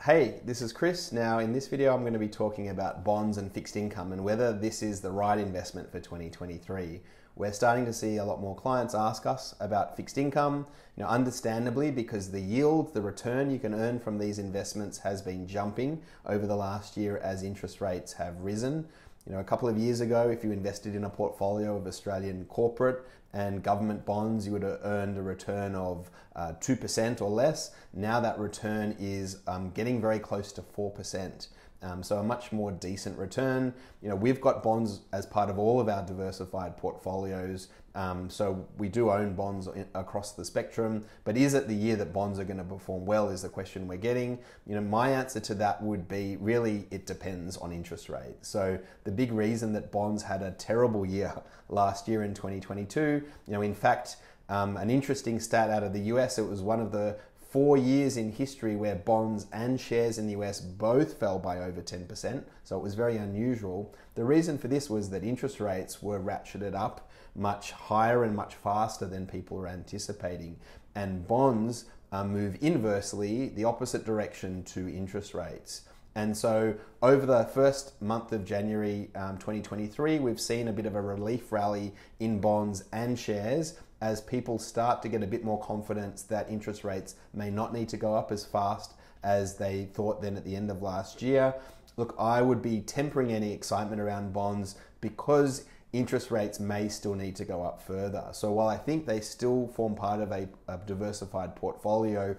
Hey, this is Chris. Now in this video I'm going to be talking about bonds and fixed income and whether this is the right investment for 2023. We're starting to see a lot more clients ask us about fixed income, understandably, because the yield, the return you can earn from these investments has been jumping over the last year as interest rates have risen. A couple of years ago, if you invested in a portfolio of Australian corporate and government bonds, you would have earned a return of 2% or less. Now that return is getting very close to 4%. So a much more decent return. We've got bonds as part of all of our diversified portfolios. So we do own bonds across the spectrum, but is it the year that bonds are going to perform well is the question we're getting. My answer to that would be really it depends on interest rate. So the big reason that bonds had a terrible year last year in 2022, in fact, an interesting stat out of the US, it was one of the 4 years in history where bonds and shares in the US both fell by over 10%, so it was very unusual. The reason for this was that interest rates were ratcheted up much higher and much faster than people were anticipating, and bonds move inversely, the opposite direction to interest rates. And so over the first month of January 2023, we've seen a bit of a relief rally in bonds and shares as people start to get a bit more confidence that interest rates may not need to go up as fast as they thought then at the end of last year. Look, I would be tempering any excitement around bonds because interest rates may still need to go up further. So while I think they still form part of a diversified portfolio,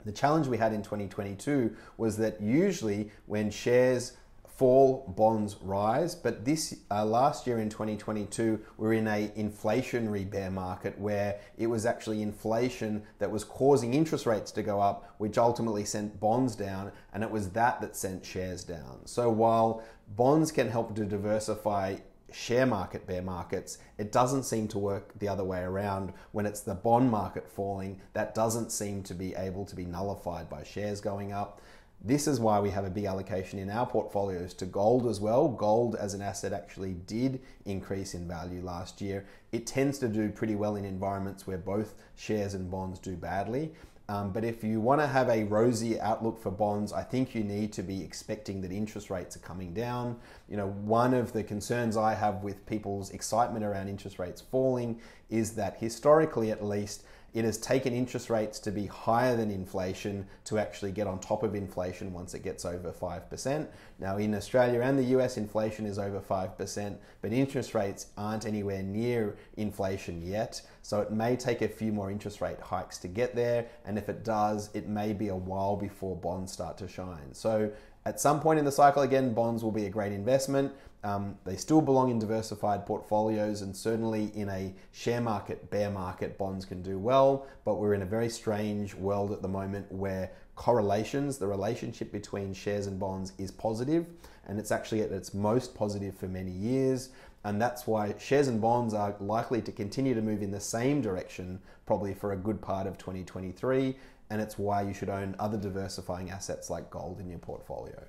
the challenge we had in 2022 was that usually when shares fall, bonds rise, but this last year in 2022 we're in a inflationary bear market where it was actually inflation that was causing interest rates to go up, which ultimately sent bonds down, and it was that sent shares down. So while bonds can help to diversify share market bear markets, it doesn't seem to work the other way around. When it's the bond market falling, that doesn't seem to be able to be nullified by shares going up. This is why we have a big allocation in our portfolios to gold as well. Gold as an asset actually did increase in value last year. It tends to do pretty well in environments where both shares and bonds do badly. But if you want to have a rosy outlook for bonds, I think you need to be expecting that interest rates are coming down. One of the concerns I have with people's excitement around interest rates falling is that historically at least, it has taken interest rates to be higher than inflation to actually get on top of inflation once it gets over 5%. Now in Australia and the US, inflation is over 5%, but interest rates aren't anywhere near inflation yet. So it may take a few more interest rate hikes to get there. And if it does, it may be a while before bonds start to shine. So at some point in the cycle, again, bonds will be a great investment. They still belong in diversified portfolios, and certainly in a share market, bear market, bonds can do well, but we're in a very strange world at the moment where correlations, the relationship between shares and bonds is positive, and it's actually at its most positive for many years. And that's why shares and bonds are likely to continue to move in the same direction probably for a good part of 2023, and it's why you should own other diversifying assets like gold in your portfolio.